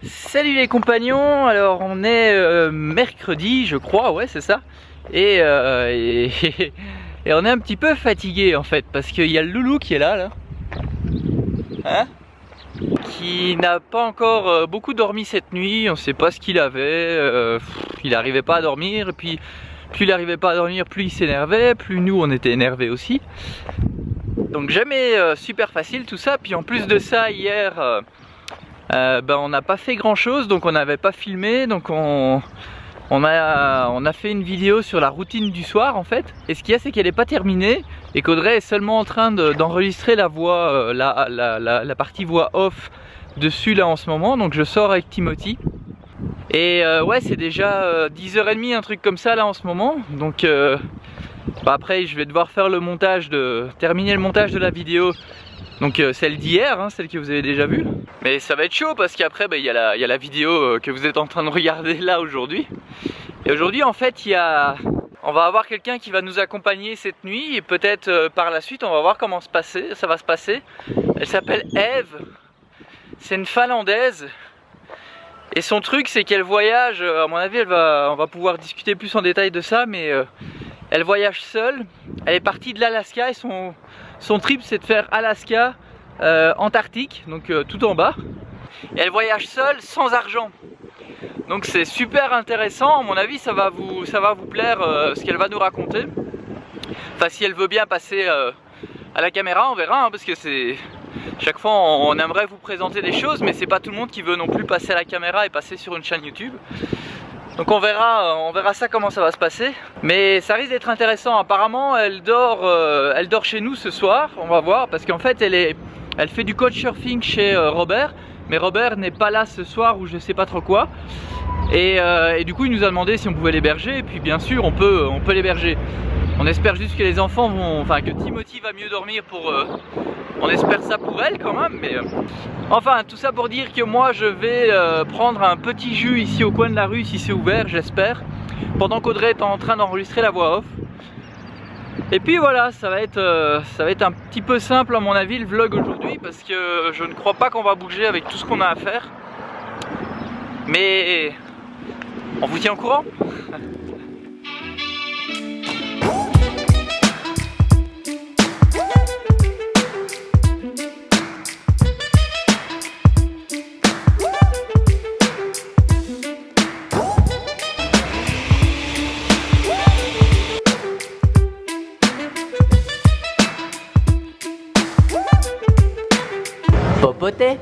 Salut les compagnons, alors on est mercredi je crois, ouais c'est ça, et on est un petit peu fatigué en fait, parce qu'il y a le loulou qui est là, hein, qui n'a pas encore beaucoup dormi cette nuit, on sait pas ce qu'il avait, il n'arrivait pas à dormir, et puis plus il n'arrivait pas à dormir, plus il s'énervait, plus nous on était énervés aussi, donc jamais super facile tout ça, puis en plus de ça hier... on n'a pas fait grand chose, donc on n'avait pas filmé, donc on a fait une vidéo sur la routine du soir en fait. Et ce qu'il y a, c'est qu'elle n'est pas terminée et qu'Audrey est seulement en train d'enregistrer la voix, la partie voix off dessus là en ce moment. Donc je sors avec Timothy et ouais, c'est déjà 10h30, un truc comme ça là en ce moment. Donc après je vais devoir faire le montage, terminer le montage de la vidéo. Donc celle d'hier, hein, celle que vous avez déjà vue. Mais ça va être chaud parce qu'après il y a la vidéo que vous êtes en train de regarder là aujourd'hui. Et aujourd'hui en fait on va avoir quelqu'un qui va nous accompagner cette nuit. Et peut-être par la suite on va voir comment ça va se passer. Elle s'appelle Eve. C'est une Finlandaise. Et son truc c'est qu'elle voyage, à mon avis on va pouvoir discuter plus en détail de ça. Mais elle voyage seule. Elle est partie de l'Alaska et son trip c'est de faire Alaska, Antarctique, donc tout en bas. Et elle voyage seule, sans argent. Donc c'est super intéressant, à mon avis ça va vous plaire ce qu'elle va nous raconter. Enfin si elle veut bien passer à la caméra, on verra, hein, parce que c'est... Chaque fois on aimerait vous présenter des choses, mais c'est pas tout le monde qui veut non plus passer à la caméra et passer sur une chaîne YouTube. Donc on verra ça comment ça va se passer. Mais ça risque d'être intéressant. Apparemment elle dort chez nous ce soir. On va voir parce qu'en fait elle fait du couchsurfing chez Robert. Mais Robert n'est pas là ce soir ou je sais pas trop quoi. Et du coup il nous a demandé si on pouvait l'héberger. Et puis bien sûr on peut l'héberger. On espère juste que les enfants vont... Enfin que Timothy va mieux dormir pour... on espère ça pour elle quand même, mais... Enfin, tout ça pour dire que moi je vais prendre un petit jus ici au coin de la rue, si c'est ouvert, j'espère. Pendant qu'Audrey est en train d'enregistrer la voix off. Et puis voilà, ça va être un petit peu simple à mon avis le vlog aujourd'hui, parce que je ne crois pas qu'on va bouger avec tout ce qu'on a à faire. Mais... on vous tient au courant. Popoter.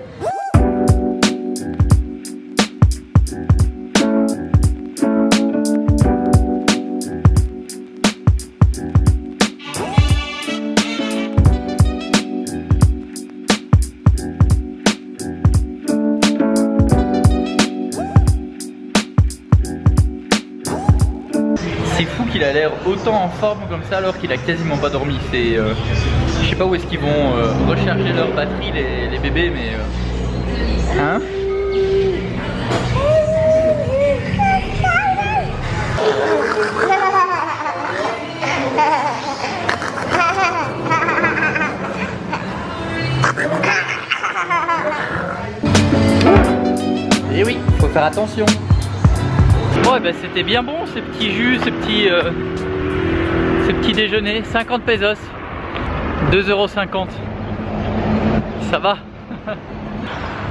C'est fou qu'il a l'air autant en forme comme ça alors qu'il a quasiment pas dormi. C'est, je sais pas où est-ce qu'ils vont recharger leur batterie les bébés, mais hein? Et oui, faut faire attention. Bon, ben c'était bien bon ces petits jus, ces petits déjeuners. 50 pesos, 2,50 €. Ça va.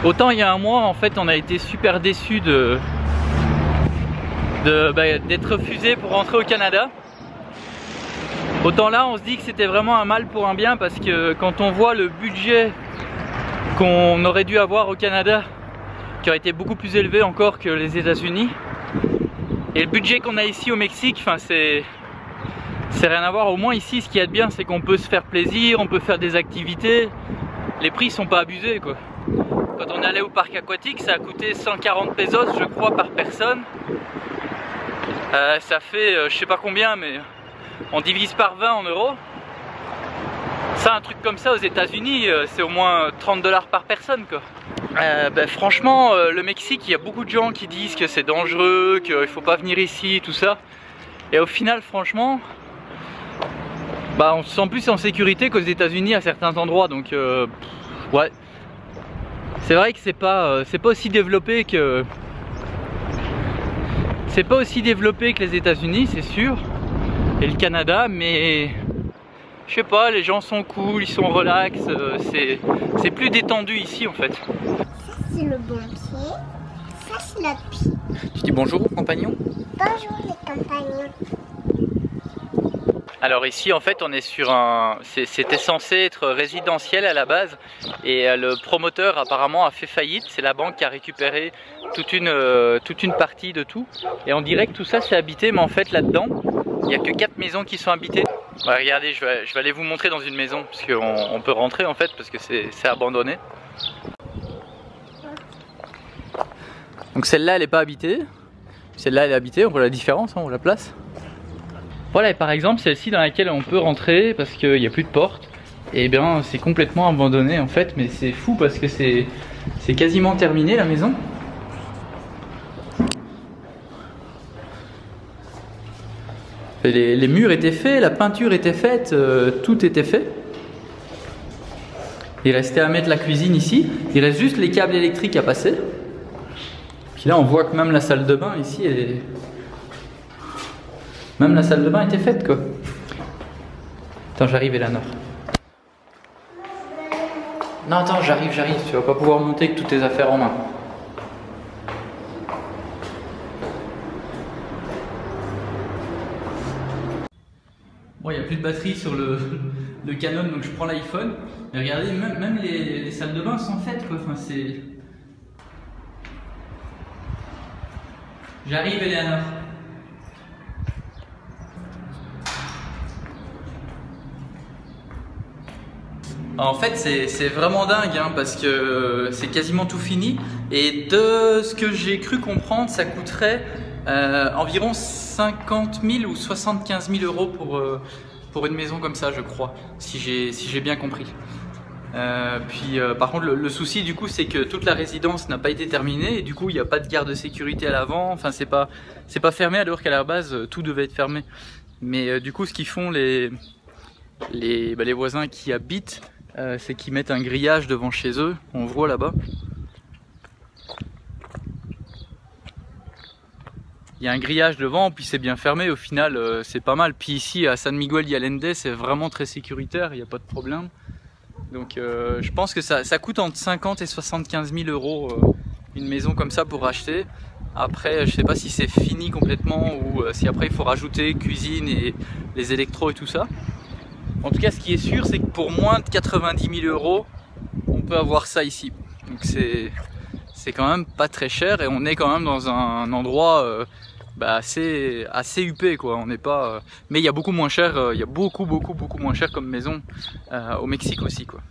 Autant il y a un mois en fait on a été super déçus d'être refusé pour rentrer au Canada. Autant là on se dit que c'était vraiment un mal pour un bien, parce que quand on voit le budget qu'on aurait dû avoir au Canada, qui aurait été beaucoup plus élevé encore que les États-Unis, et le budget qu'on a ici au Mexique, enfin c'est rien à voir. Au moins ici ce qu'il y a de bien c'est qu'on peut se faire plaisir, on peut faire des activités, les prix sont pas abusés quoi. Quand on est allé au parc aquatique ça a coûté 140 pesos je crois par personne. Ça fait je sais pas combien, mais on divise par 20 en euros. Ça, un truc comme ça aux États-Unis c'est au moins 30 $ par personne quoi. Franchement le Mexique, il y a beaucoup de gens qui disent que c'est dangereux, qu'il faut pas venir ici, tout ça. Et au final, franchement, bah, on se sent plus en sécurité qu'aux États-Unis à certains endroits. Donc, ouais, c'est vrai que c'est pas aussi développé que les États-Unis, c'est sûr, et le Canada, mais je sais pas, les gens sont cool, ils sont relax, c'est plus détendu ici en fait. Ça c'est le bon pied, ça c'est le pied. Tu dis bonjour aux compagnons? Bonjour les compagnons. Alors ici en fait on est sur c'était censé être résidentiel à la base et le promoteur apparemment a fait faillite. C'est la banque qui a récupéré toute une partie de tout et on dirait que tout ça c'est habité, mais en fait là-dedans il n'y a que 4 maisons qui sont habitées. Ouais, regardez, je vais aller vous montrer dans une maison parce qu'on peut rentrer en fait parce que c'est abandonné. Donc celle-là elle n'est pas habitée, celle-là elle est habitée, on voit la différence, hein, on voit la place. Voilà, et par exemple celle-ci dans laquelle on peut rentrer parce qu'il n'y a plus de porte, et bien c'est complètement abandonné en fait, mais c'est fou parce que c'est quasiment terminé la maison. Les murs étaient faits, la peinture était faite, tout était fait. Il restait à mettre la cuisine ici, il reste juste les câbles électriques à passer. Puis là on voit que même la salle de bain ici elle est... Même la salle de bain était faite quoi. Attends, j'arrive Eleanor. Non attends, j'arrive, tu vas pas pouvoir monter avec toutes tes affaires en main. Bon, il n'y a plus de batterie sur le Canon, donc je prends l'iPhone. Mais regardez, même les salles de bain sont faites quoi. Enfin, c'est... J'arrive Eleanor. En fait c'est vraiment dingue hein, parce que c'est quasiment tout fini et de ce que j'ai cru comprendre ça coûterait environ 50 000 ou 75 000 euros pour une maison comme ça je crois, si j'ai bien compris. Par contre le souci du coup c'est que toute la résidence n'a pas été terminée et du coup il n'y a pas de garde de sécurité à l'avant, enfin c'est pas fermé alors qu'à la base tout devait être fermé. Mais du coup ce qu'ils font les voisins qui habitent, c'est qu'ils mettent un grillage devant chez eux, on voit là-bas. Il y a un grillage devant, puis c'est bien fermé, au final c'est pas mal. Puis ici à San Miguel de Allende c'est vraiment très sécuritaire, il n'y a pas de problème. Donc je pense que ça coûte entre 50 et 75 000 euros une maison comme ça pour racheter. Après je sais pas si c'est fini complètement ou si après il faut rajouter cuisine et les électros et tout ça. En tout cas, ce qui est sûr, c'est que pour moins de 90 000 euros, on peut avoir ça ici. Donc c'est quand même pas très cher et on est quand même dans un endroit assez huppé quoi. On n'est pas, mais il y a beaucoup moins cher, il y a beaucoup moins cher comme maison au Mexique aussi quoi.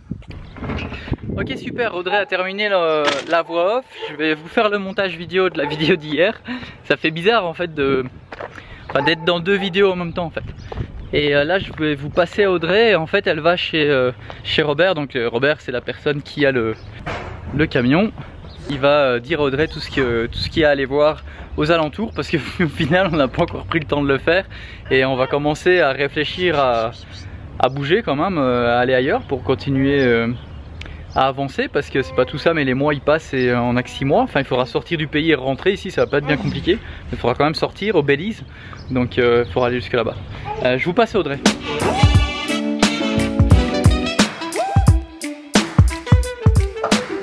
Ok super, Audrey a terminé la voix off. Je vais vous faire le montage vidéo de la vidéo d'hier. Ça fait bizarre en fait d'être dans 2 vidéos en même temps en fait. Et là je vais vous passer à Audrey, en fait elle va chez Robert, donc Robert c'est la personne qui a le camion. Il va dire à Audrey tout ce qu'il y a à aller voir aux alentours parce qu'au final on n'a pas encore pris le temps de le faire et on va commencer à réfléchir à bouger quand même, à aller ailleurs pour continuer à avancer parce que c'est pas tout ça mais les mois ils passent et on a que 6 mois, enfin il faudra sortir du pays et rentrer ici, ça va pas être bien compliqué, mais il faudra quand même sortir au Belize, donc il faudra aller jusque là-bas. Je vous passe à Audrey.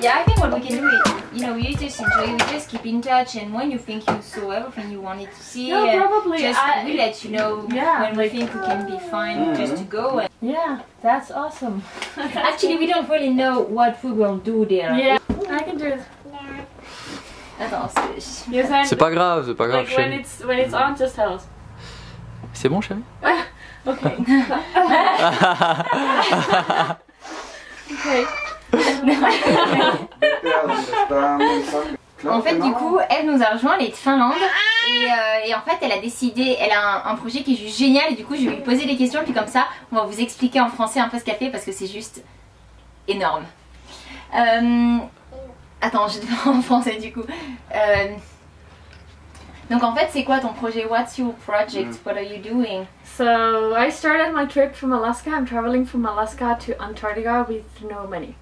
Yeah, I think what we can do is, you know, we just enjoy, we just keep in touch, and when you think you saw everything you wanted to see, no, probably. we let you know when we think we can be fine just to go. Yeah, that's awesome. Actually, we don't really know what we will do there. Yeah, I can do it. Attends, C'est pas grave, like chérie. when it's on, just tell us. C'est bon chérie? Okay. Okay. En fait, du coup, elle nous a rejoint, elle est de Finlande et en fait, elle a décidé, elle a un projet qui est juste génial et du coup, je vais lui poser des questions puis comme ça, on va vous expliquer en français un peu ce qu'elle fait parce que c'est juste énorme. Attends, je vais faire en français du coup. Donc en fait, c'est quoi ton projet? What's your project? What are you doing? So I started my trip from Alaska. I'm traveling from Alaska to Antarctica with no money.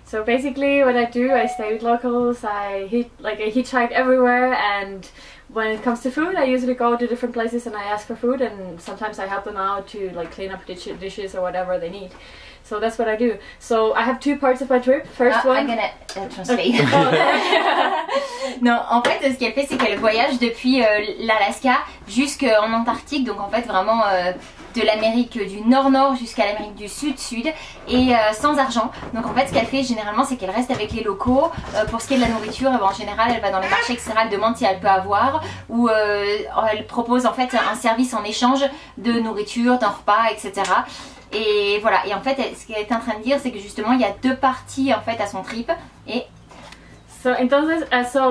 So basically what I do, I stay with locals, I hitchhike everywhere, and when it comes to food, I usually go to different places and I ask for food, and sometimes I help them out to like clean up dishes or whatever they need. So that's what I do. So I have two parts of my trip. First one. I'm gonna translate. Non, en fait, ce qu'elle fait, c'est qu'elle voyage depuis l'Alaska jusqu'en Antarctique, donc en fait vraiment de l'Amérique du Nord-Nord jusqu'à l'Amérique du Sud-Sud, et sans argent. Donc en fait, ce qu'elle fait généralement, c'est qu'elle reste avec les locaux. Pour ce qui est de la nourriture, en général, elle va dans les marchés, etc. Elle demande si elle peut avoir, ou elle propose en fait un service en échange de nourriture, d'un repas, etc. Et voilà, et en fait, ce qu'elle est en train de dire, c'est que justement, il y a deux parties en fait à son trip. Et so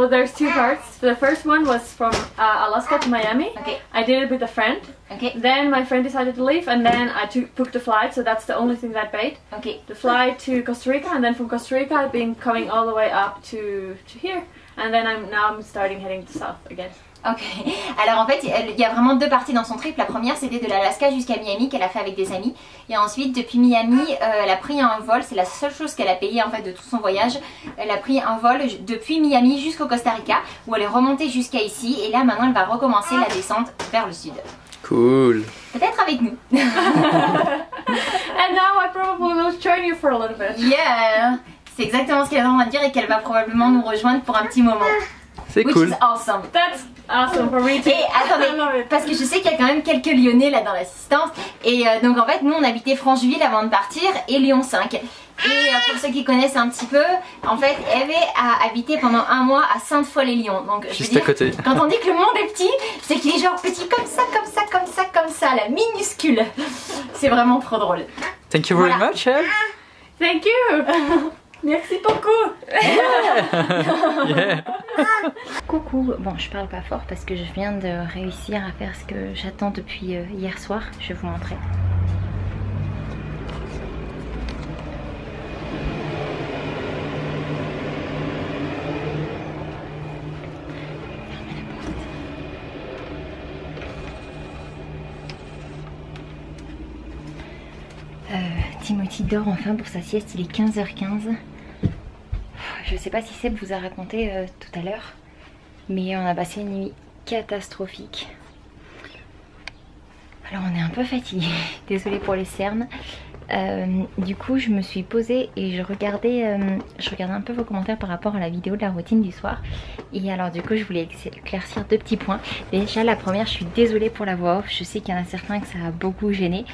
there's two parts. The first one was from Alaska to Miami. Okay. I did it with a friend. Okay. Then my friend decided to leave, and then I booked the flight. So that's the only thing that paid. Okay. The flight to Costa Rica, and then from Costa Rica, I've been coming all the way up to here, and then I'm starting heading to south again. Ok, alors en fait il y a vraiment deux parties dans son trip. La première c'était de l'Alaska jusqu'à Miami qu'elle a fait avec des amis, et ensuite depuis Miami elle a pris un vol, c'est la seule chose qu'elle a payé en fait de tout son voyage. Elle a pris un vol depuis Miami jusqu'au Costa Rica où elle est remontée jusqu'à ici, et là maintenant elle va recommencer la descente vers le sud. Cool. Peut-être avec nous. And now I probably will join you for a little bit. Yeah, c'est exactement ce qu'elle est en train de dire, et qu'elle va probablement nous rejoindre pour un petit moment. C'est Which cool. is awesome. That's awesome for me too. Et attendez, parce que je sais qu'il y a quand même quelques Lyonnais là dans l'assistance, et donc en fait nous on habitait Francheville avant de partir, et Lyon 5. Et pour ceux qui connaissent un petit peu, en fait Eve a habité pendant un mois à Sainte-Foy-les-Lyons. Donc je veux Juste dire, à côté. quand on dit que le monde est petit, c'est qu'il est genre petit comme ça, comme ça, comme ça, comme ça, la minuscule. C'est vraiment trop drôle. Thank you very Voilà. much, Eve. Thank you. Merci beaucoup. Yeah. Coucou, bon je parle pas fort parce que je viens de réussir à faire ce que j'attends depuis hier soir, je vais vous montrer. Timothy dort enfin pour sa sieste, il est 15h15. Je sais pas si Seb vous a raconté tout à l'heure, mais on a passé une nuit catastrophique. Alors on est un peu fatigué, désolée pour les cernes. Du coup je me suis posée et je regardais un peu vos commentaires par rapport à la vidéo de la routine du soir. Et alors du coup je voulais éclaircir deux petits points. Déjà la première, je suis désolée pour la voix off, je sais qu'il y en a certains que ça a beaucoup gêné.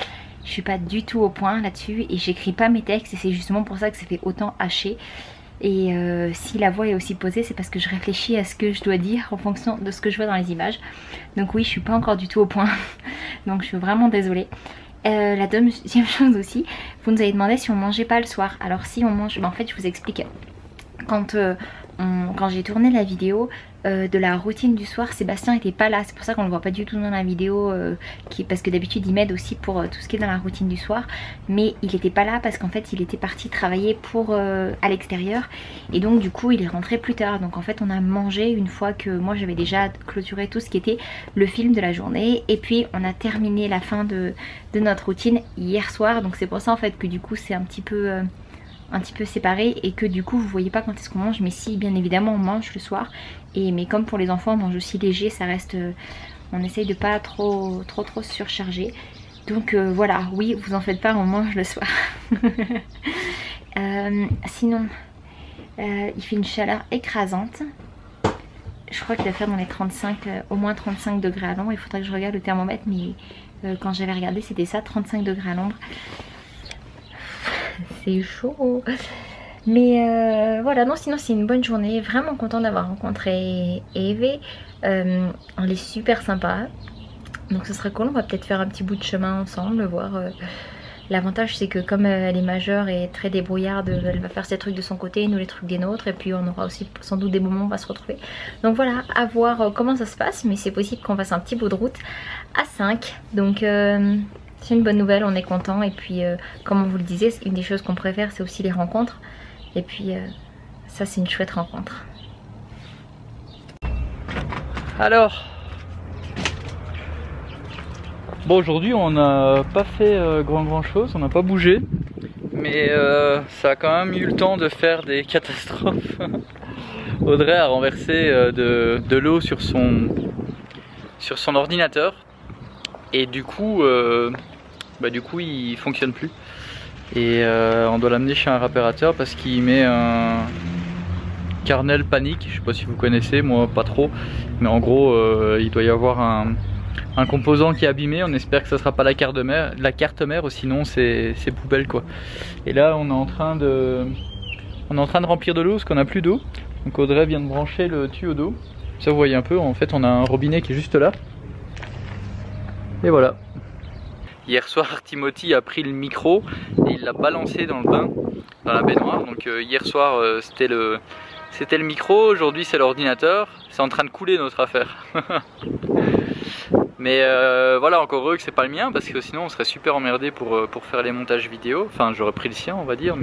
Je suis pas du tout au point là-dessus, et j'écris pas mes textes, et c'est justement pour ça que ça fait autant haché. Et si la voix est aussi posée, c'est parce que je réfléchis à ce que je dois dire en fonction de ce que je vois dans les images. Donc oui, je suis pas encore du tout au point. Donc je suis vraiment désolée. La deuxième chose aussi, vous nous avez demandé si on mangeait pas le soir. Alors si on mange, en fait je vous explique. Quand j'ai tourné la vidéo de la routine du soir, Sébastien était pas là, c'est pour ça qu'on le voit pas du tout dans la vidéo, parce que d'habitude il m'aide aussi pour tout ce qui est dans la routine du soir, mais il était pas là parce qu'en fait il était parti travailler à l'extérieur, et donc du coup il est rentré plus tard. Donc en fait on a mangé une fois que moi j'avais déjà clôturé tout ce qui était le film de la journée, et puis on a terminé la fin de notre routine hier soir. Donc c'est pour ça en fait que du coup c'est un petit peu séparé, et que du coup vous voyez pas quand est-ce qu'on mange, mais si bien évidemment on mange le soir. Mais comme pour les enfants on mange aussi léger, ça reste, on essaye de pas trop surcharger. Donc voilà, oui vous en faites pas, on mange le soir. Sinon il fait une chaleur écrasante. Je crois qu'il va faire dans les 35, au moins 35 degrés à l'ombre. Il faudrait que je regarde le thermomètre, mais quand j'avais regardé c'était ça, 35 degrés à l'ombre. C'est chaud. Mais voilà, non, sinon c'est une bonne journée. Vraiment contente d'avoir rencontré Eve. Elle est super sympa. Donc ce sera cool, on va peut-être faire un petit bout de chemin ensemble, voir. L'avantage c'est que comme elle est majeure et très débrouillarde, elle va faire ses trucs de son côté, nous les trucs des nôtres, et puis on aura aussi sans doute des moments où on va se retrouver. Donc voilà, à voir comment ça se passe, mais c'est possible qu'on fasse un petit bout de route à 5. Donc c'est une bonne nouvelle, on est content. Et puis comme on vous le disait, une des choses qu'on préfère c'est aussi les rencontres. Et puis ça c'est une chouette rencontre. Alors, Bon, aujourd'hui on n'a pas fait grand chose, on n'a pas bougé, mais ça a quand même eu le temps de faire des catastrophes. Audrey a renversé de l'eau sur son ordinateur et du coup il fonctionne plus et on doit l'amener chez un réparateur parce qu'il met un kernel panique. Je sais pas si vous connaissez, moi pas trop, mais en gros il doit y avoir un composant qui est abîmé. On espère que ça sera pas la carte mère ou sinon c'est poubelle quoi. Et là on est en train de remplir de l'eau parce qu'on n'a plus d'eau. Donc Audrey vient de brancher le tuyau d'eau. Ça vous voyez un peu, en fait on a un robinet qui est juste là. Et voilà. Hier soir Timothy a pris le micro et il l'a balancé dans le bain, dans la baignoire. Donc hier soir c'était le micro, aujourd'hui c'est l'ordinateur. C'est en train de couler notre affaire. Mais voilà, encore heureux que c'est pas le mien parce que sinon on serait super emmerdé pour faire les montages vidéo. Enfin j'aurais pris le sien on va dire,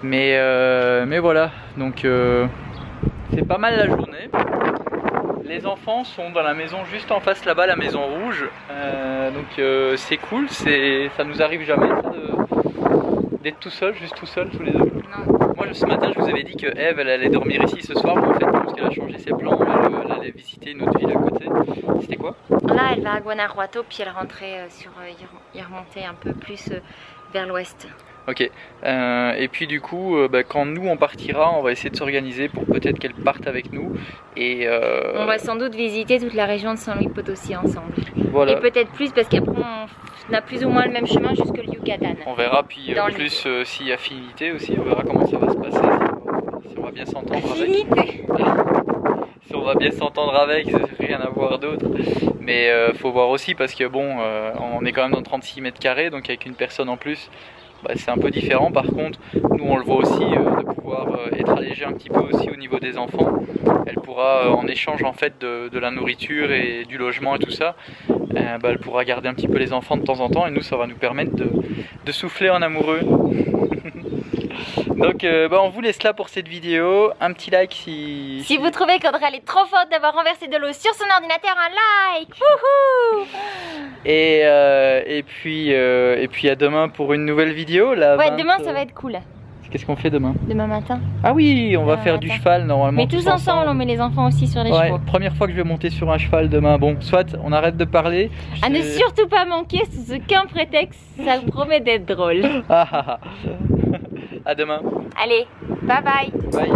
mais voilà, donc c'est pas mal la journée. Les enfants sont dans la maison juste en face là-bas, la maison rouge, donc c'est cool, ça nous arrive jamais ça, d'être tout seul, juste tout seul tous les deux. Non. Moi ce matin je vous avais dit que Eve elle allait dormir ici ce soir, mais en fait parce qu'elle a changé ses plans, elle allait visiter une autre ville à côté. C'était quoi? Là elle va à Guanajuato puis elle rentrait il remontait un peu plus vers l'ouest. Ok, et puis du coup, quand nous on partira, on va essayer de s'organiser pour peut-être qu'elle parte avec nous. Et on va sans doute visiter toute la région de San Luis Potosí ensemble. Voilà. Et peut-être plus parce qu'après on a plus ou moins le même chemin jusque le Yucatan. On verra, puis en plus s'il y a affinité aussi, on verra comment ça va se passer, si on va bien s'entendre avec. Si on va bien s'entendre avec, rien à voir d'autre. Mais faut voir aussi parce que bon, on est quand même dans 36 mètres carrés, donc avec une personne en plus. C'est un peu différent. Par contre nous on le voit aussi de pouvoir être allégé un petit peu aussi au niveau des enfants. Elle pourra en échange en fait de la nourriture et du logement et tout ça, elle pourra garder un petit peu les enfants de temps en temps et nous ça va nous permettre de souffler en amoureux. Donc on vous laisse là pour cette vidéo, un petit like si vous trouvez qu'Audrey elle est trop forte d'avoir renversé de l'eau sur son ordinateur, un like. Wouhou. Et puis à demain pour une nouvelle vidéo là. Ouais, demain ça va être cool. Qu'est-ce qu'on fait demain? Demain matin. Ah oui, on va faire du cheval normalement. Mais tous ensemble, on met les enfants aussi sur les chevaux. Première fois que je vais monter sur un cheval demain. Bon, soit on arrête de parler. À ne surtout pas manquer sous aucun prétexte, ça promet d'être drôle. À demain. Allez, bye bye. Bye.